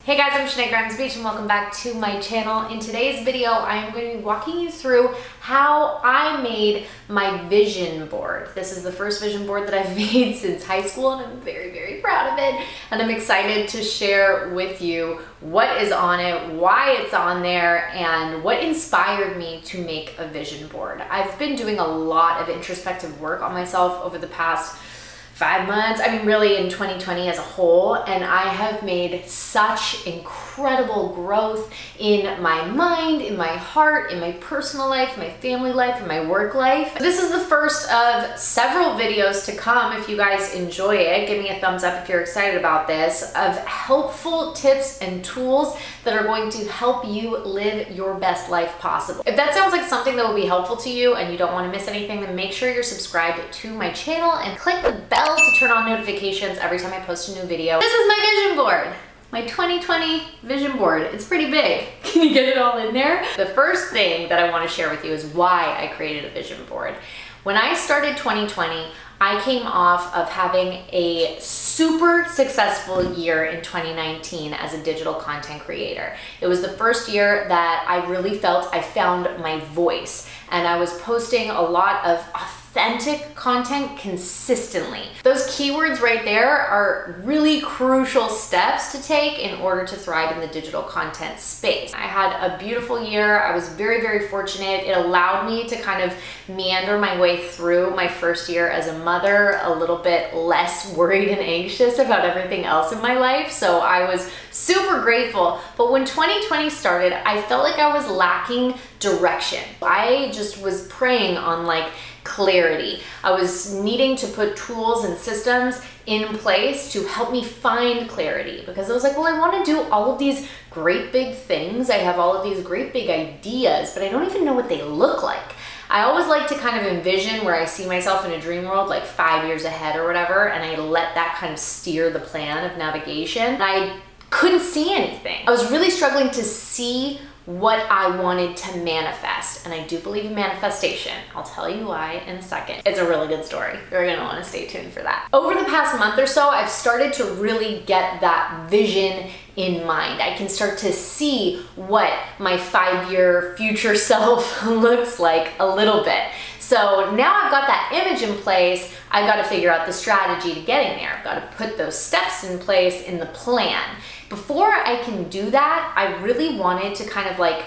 Hey guys, I'm Shenae Beech and welcome back to my channel. In today's video, I am going to be walking you through how I made my vision board. This is the first vision board that I've made since high school and I'm very, very proud of it. And I'm excited to share with you what is on it, why it's on there, and what inspired me to make a vision board. I've been doing a lot of introspective work on myself over the past 5 months, I mean really in 2020 as a whole, and I have made such incredible growth in my mind, in my heart, in my personal life, my family life, and my work life. This is the first of several videos to come. If you guys enjoy it, give me a thumbs up if you're excited about this, of helpful tips and tools that are going to help you live your best life possible. If that sounds like something that will be helpful to you and you don't want to miss anything, then make sure you're subscribed to my channel and click the bell to turn on notifications every time I post a new video. This is my vision board. My 2020 vision board. It's pretty big. Can you get it all in there? The first thing that I want to share with you is why I created a vision board. When I started 2020, I came off of having a super successful year in 2019 as a digital content creator. It was the first year that I really felt I found my voice, and I was posting a lot of authentic content consistently. Those keywords right there are really crucial steps to take in order to thrive in the digital content space. I had a beautiful year. I was very, very fortunate. It allowed me to kind of meander my way through my first year as a mother, a little bit less worried and anxious about everything else in my life. So I was super grateful. But when 2020 started, I felt like I was lacking direction. I just was preying on like clarity. I was needing to put tools and systems in place to help me find clarity, because I was like, well, I want to do all of these great big things. I have all of these great big ideas, but I don't even know what they look like. I always like to kind of envision where I see myself in a dream world like 5 years ahead or whatever, and I let that kind of steer the plan of navigation. And I couldn't see anything. I was really struggling to see what I wanted to manifest. And I do believe in manifestation. I'll tell you why in a second. It's a really good story. You're gonna wanna stay tuned for that. Over the past month or so, I've started to really get that vision in mind. I can start to see what my 5-year future self looks like a little bit. So now I've got that image in place, I've got to figure out the strategy to getting there. I've got to put those steps in place in the plan. Before I can do that, I really wanted to kind of like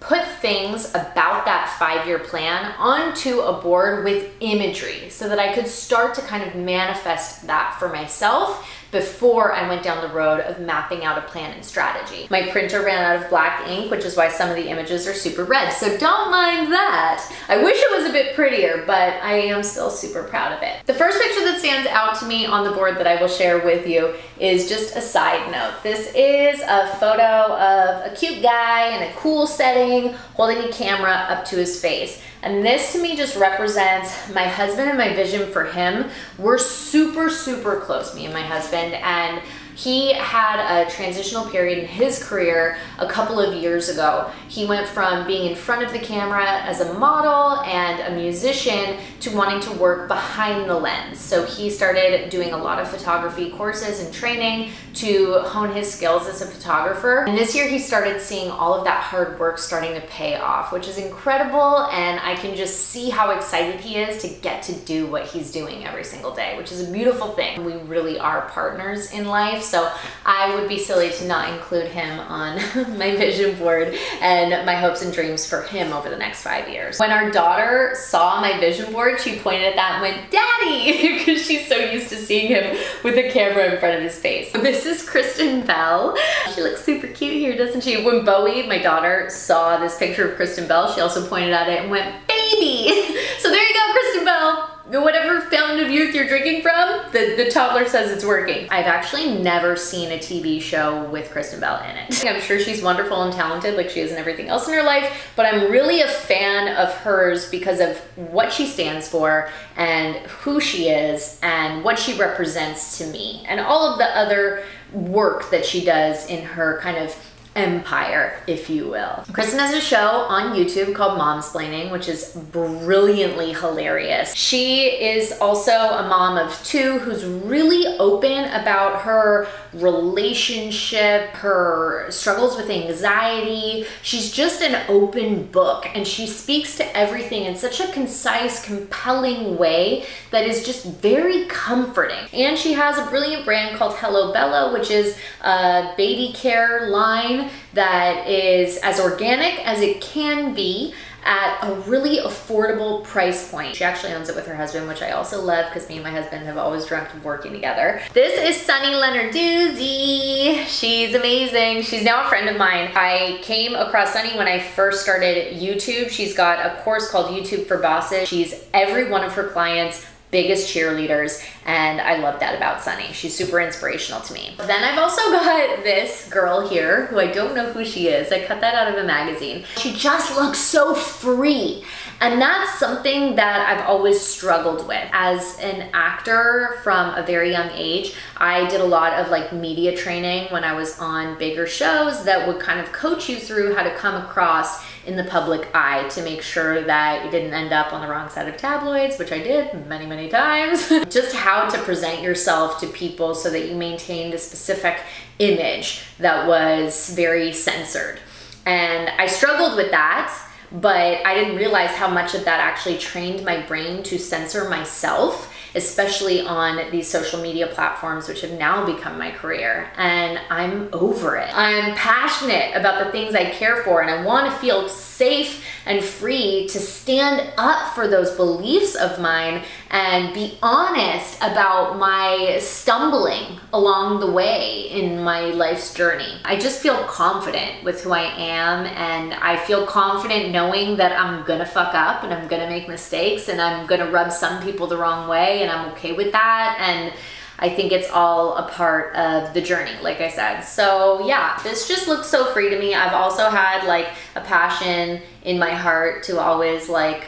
put things about that 5-year plan onto a board with imagery so that I could start to kind of manifest that for myself before I went down the road of mapping out a plan and strategy. My printer ran out of black ink, which is why some of the images are super red, so don't mind that. I wish it was a bit prettier, but I am still super proud of it. The first picture that stands out to me on the board that I will share with you is just a side note. This is a photo of a cute guy in a cool setting holding a camera up to his face. And this to me just represents my husband and my vision for him. We're super, super close, me and my husband, and he had a transitional period in his career a couple of years ago. He went from being in front of the camera as a model and a musician to wanting to work behind the lens. So he started doing a lot of photography courses and training to hone his skills as a photographer. And this year he started seeing all of that hard work starting to pay off, which is incredible. And I can just see how excited he is to get to do what he's doing every single day, which is a beautiful thing. We really are partners in life. So I would be silly to not include him on my vision board and my hopes and dreams for him over the next 5 years. When our daughter saw my vision board, she pointed at that and went, "Daddy," because she's so used to seeing him with a camera in front of his face. This is Kristen Bell. She looks super cute here, doesn't she? When Bowie, my daughter, saw this picture of Kristen Bell, she also pointed at it and went, "Baby." So there you go, Kristen Bell. Whatever fountain of youth you're drinking from, the toddler says it's working. I've actually never seen a TV show with Kristen Bell in it. I'm sure she's wonderful and talented like she is in everything else in her life, but I'm really a fan of hers because of what she stands for and who she is and what she represents to me and all of the other work that she does in her kind of empire, if you will. Kristen has a show on YouTube called Momsplaining, which is brilliantly hilarious. She is also a mom of 2 who's really open about her relationship, her struggles with anxiety. She's just an open book, and she speaks to everything in such a concise, compelling way that is just very comforting. And she has a brilliant brand called Hello Bella, which is a baby care line that is as organic as it can be at a really affordable price point. She actually owns it with her husband, which I also love because me and my husband have always dreamt of working together. This is Sunny Lenarduzzi. She's amazing. She's now a friend of mine. I came across Sunny when I first started YouTube. She's got a course called YouTube for Bosses. She's every one of her clients' biggest cheerleaders, and I love that about Sunny. She's super inspirational to me. Then I've also got this girl here who I don't know who she is. I cut that out of a magazine. She just looks so free, and that's something that I've always struggled with. As an actor from a very young age, I did a lot of like media training when I was on bigger shows that would kind of coach you through how to come across in the public eye to make sure that you didn't end up on the wrong side of tabloids, which I did many, many times. Just how to present yourself to people so that you maintained a specific image that was very censored. And I struggled with that, but I didn't realize how much of that actually trained my brain to censor myself, especially on these social media platforms, which have now become my career. And I'm over it. I'm passionate about the things I care for, and I want to feel safe and free to stand up for those beliefs of mine and be honest about my stumbling along the way in my life's journey. I just feel confident with who I am, and I feel confident knowing that I'm gonna fuck up and I'm gonna make mistakes and I'm gonna rub some people the wrong way, and I'm okay with that. And I think it's all a part of the journey, like I said. So yeah, this just looks so free to me. I've also had like a passion in my heart to always like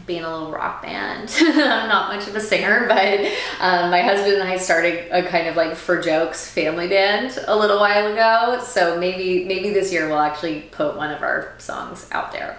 be in a little rock band. I'm not much of a singer, but my husband and I started a kind of like for jokes family band a little while ago. So maybe this year we'll actually put one of our songs out there.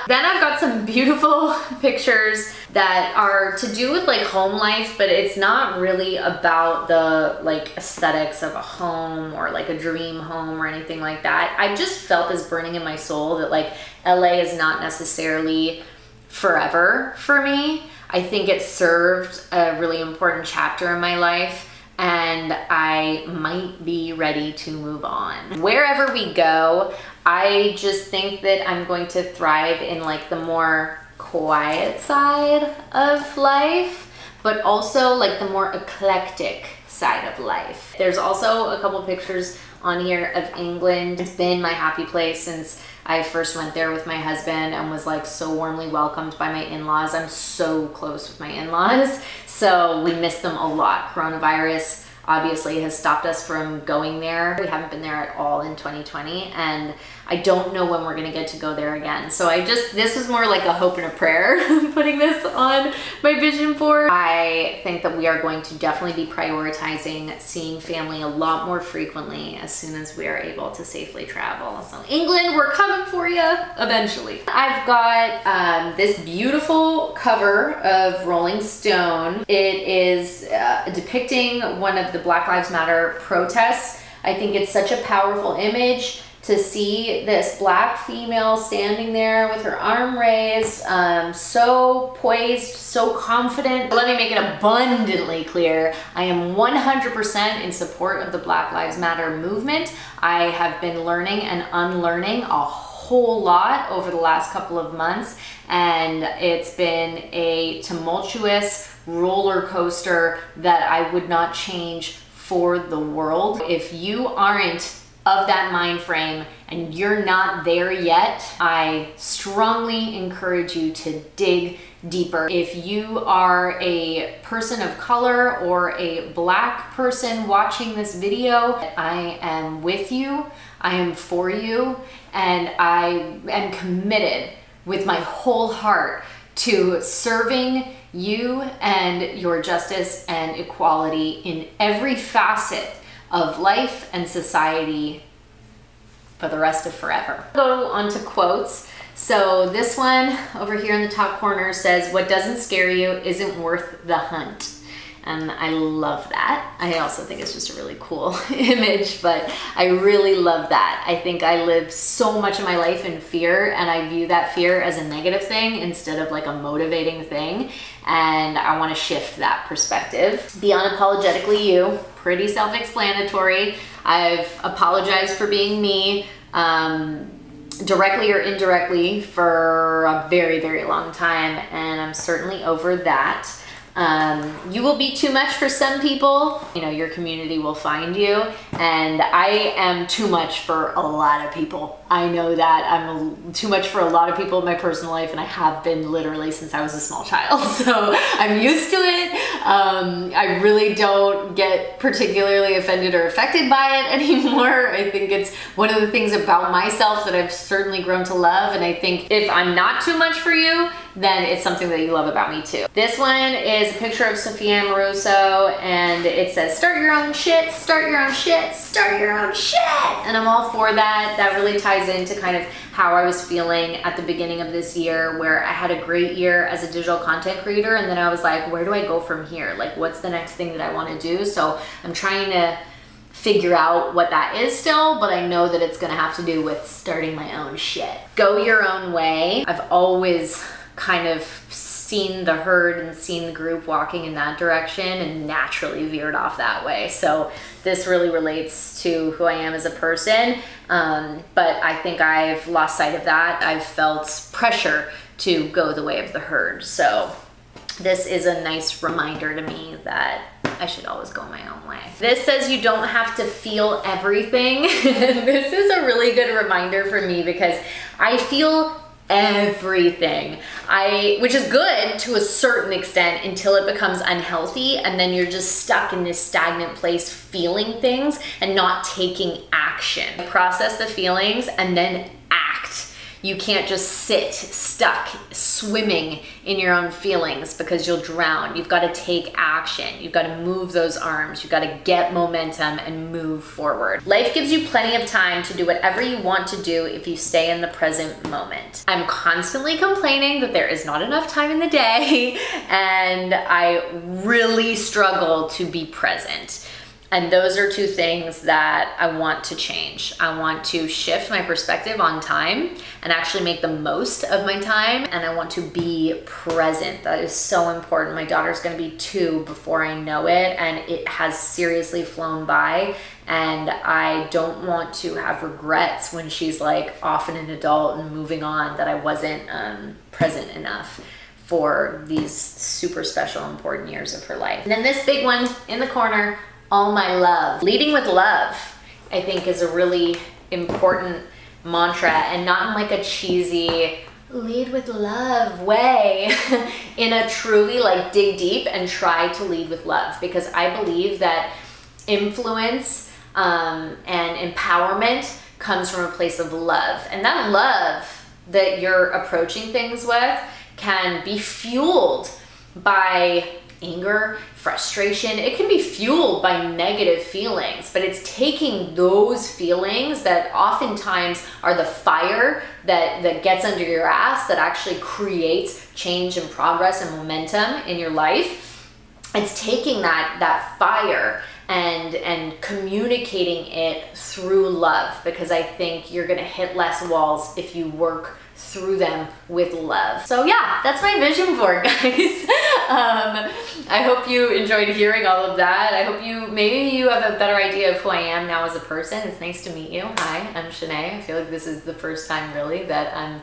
Then I've got some beautiful pictures that are to do with like home life, but it's not really about the like aesthetics of a home or like a dream home or anything like that. I just felt this burning in my soul that like LA is not necessarily forever for me. I think it served a really important chapter in my life, and I might be ready to move on. Wherever we go, I just think that I'm going to thrive in like the more quiet side of life, but also like the more eclectic side of life. There's also a couple pictures on here of England. It's been my happy place since I first went there with my husband and was like so warmly welcomed by my in-laws. I'm so close with my in-laws, so we miss them a lot. Coronavirus obviously has stopped us from going there. We haven't been there at all in 2020, and I don't know when we're gonna get to go there again. So this was more like a hope and a prayer putting this on my vision board. I think that we are going to definitely be prioritizing seeing family a lot more frequently as soon as we are able to safely travel. So England, we're coming for you eventually. I've got this beautiful cover of Rolling Stone. It is depicting one of the Black Lives Matter protests. I think it's such a powerful image to see this Black female standing there with her arm raised, so poised, so confident. Let me make it abundantly clear, I am 100% in support of the Black Lives Matter movement. I have been learning and unlearning a whole lot over the last couple of months, and it's been a tumultuous roller coaster that I would not change for the world. If you aren't of that mind frame and you're not there yet, I strongly encourage you to dig deeper. If you are a person of color or a Black person watching this video, I am with you, I am for you, and I am committed with my whole heart to serving you and your justice and equality in every facet of life and society for the rest of forever. Go on to quotes. So this one over here in the top corner says, "What doesn't scare you isn't worth the hunt." And I love that. I also think it's just a really cool image, but I really love that. I think I live so much of my life in fear, and I view that fear as a negative thing instead of like a motivating thing. And I want to shift that perspective. Be unapologetically you, pretty self-explanatory. I've apologized for being me, directly or indirectly, for a very, very long time, and I'm certainly over that. You will be too much for some people. You know, your community will find you, and I am too much for a lot of people. I know that I'm too much for a lot of people in my personal life, and I have been literally since I was a small child. So I'm used to it. I really don't get particularly offended or affected by it anymore. I think it's one of the things about myself that I've certainly grown to love, and I think if I'm not too much for you, then it's something that you love about me too. This one is a picture of Sophia Amoruso, and it says, "Start your own shit, start your own shit, start your own shit." And I'm all for that. That really ties into kind of how I was feeling at the beginning of this year, where I had a great year as a digital content creator, and then I was like, where do I go from here? Like, what's the next thing that I want to do? So I'm trying to figure out what that is still, but I know that it's gonna have to do with starting my own shit. Go your own way. I've always kind of seen the herd and seen the group walking in that direction and naturally veered off that way. So this really relates to who I am as a person, but I think I've lost sight of that. I've felt pressure to go the way of the herd. So this is a nice reminder to me that I should always go my own way. This says you don't have to feel everything. This is a really good reminder for me because I feel everything, which is good to a certain extent until it becomes unhealthy, and then you're just stuck in this stagnant place feeling things and not taking action. Process the feelings and then act. You can't just sit stuck swimming in your own feelings because you'll drown. You've got to take action. You've got to move those arms. You've got to get momentum and move forward. Life gives you plenty of time to do whatever you want to do if you stay in the present moment. I'm constantly complaining that there is not enough time in the day, and I really struggle to be present. And those are two things that I want to change. I want to shift my perspective on time and actually make the most of my time. And I want to be present. That is so important. My daughter's gonna be 2 before I know it, and it has seriously flown by. And I don't want to have regrets when she's like off and an adult and moving on, that I wasn't present enough for these super special, important years of her life. And then this big one in the corner, all my love. Leading with love, I think, is a really important mantra, and not in like a cheesy lead with love way, in a truly like dig deep and try to lead with love, because I believe that influence and empowerment comes from a place of love, and that love that you're approaching things with can be fueled by anger, frustration. It can be fueled by negative feelings, but it's taking those feelings that oftentimes are the fire that gets under your ass, that actually creates change and progress and momentum in your life. It's taking that fire and communicating it through love, because I think you're gonna hit less walls if you work through them with love. So yeah, that's my vision board, guys. I hope you enjoyed hearing all of that. I hope maybe you have a better idea of who I am now as a person. It's nice to meet you. Hi, I'm Shenae. I feel like this is the first time really that I'm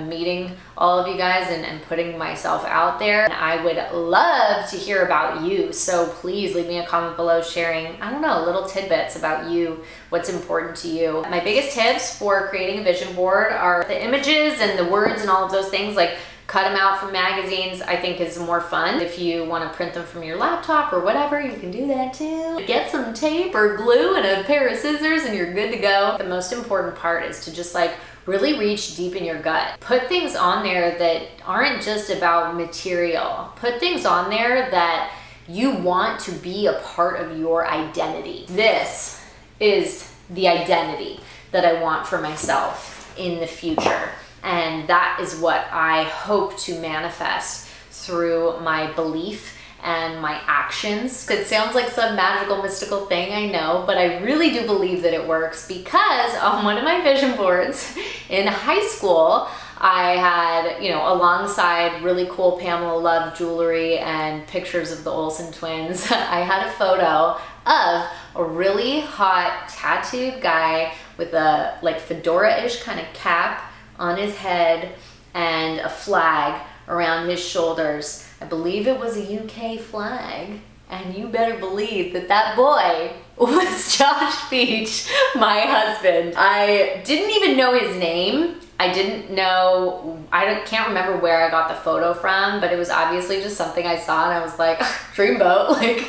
meeting all of you guys and putting myself out there. And I would love to hear about you. So please leave me a comment below sharing, I don't know, little tidbits about you, what's important to you. My biggest tips for creating a vision board are the images and the words and all of those things. Like, cut them out from magazines, I think, is more fun. If you want to print them from your laptop or whatever, you can do that too. Get some tape or glue and a pair of scissors and you're good to go. The most important part is to just like really reach deep in your gut. Put things on there that aren't just about material. Put things on there that you want to be a part of your identity. This is the identity. that I want for myself in the future. And that is what I hope to manifest through my belief and my actions. It sounds like some magical, mystical thing, I know, but I really do believe that it works, because on one of my vision boards in high school, I had, you know, alongside really cool Pamela Love jewelry and pictures of the Olsen twins, I had a photo of a really hot tattooed guy with a like fedora-ish kind of cap on his head and a flag around his shoulders. I believe it was a UK flag, and you better believe that that boy was Josh Beech, my husband. I didn't even know his name. I didn't know, can't remember where I got the photo from, but it was obviously just something I saw and I was like, dreamboat, like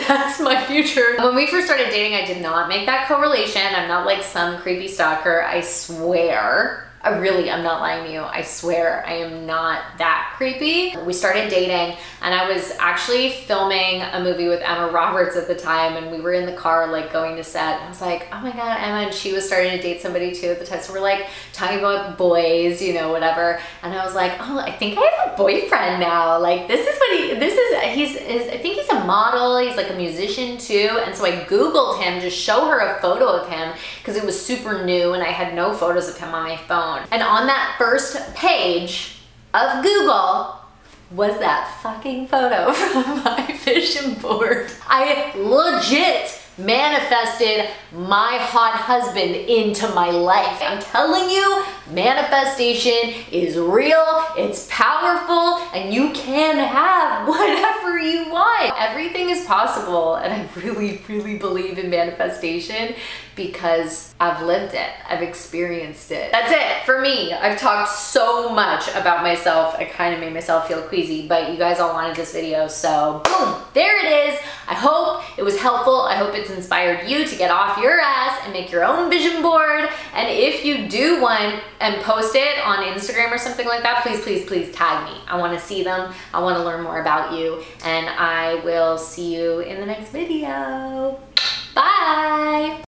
that's my future. When we first started dating, I did not make that correlation. I'm not like some creepy stalker, I swear. I'm not lying to you. I swear I am not that creepy. We started dating and I was actually filming a movie with Emma Roberts at the time, and we were in the car like going to set. And I was like, oh my God, Emma, and she was starting to date somebody too at the time. So we're like talking about boys, you know, whatever. And I was like, oh, I think I have a boyfriend now. Like this is what I think he's a model. He's like a musician too. And so I Googled him to show her a photo of him because it was super new and I had no photos of him on my phone. And on that first page of Google was that fucking photo from my vision board. I legit manifested my hot husband into my life. I'm telling you, manifestation is real, it's powerful, and you can have whatever you want. Everything is possible, and I really, really believe in manifestation because I've lived it, I've experienced it. That's it for me. I've talked so much about myself, I kind of made myself feel queasy, but you guys all wanted this video, so boom, there it is. I hope it was helpful. I hope it's inspired you to get off your ass and make your own vision board. And if you do one and post it on Instagram or something like that, please, please, please tag me. I want to see them. I want to learn more about you. And I will see you in the next video. Bye.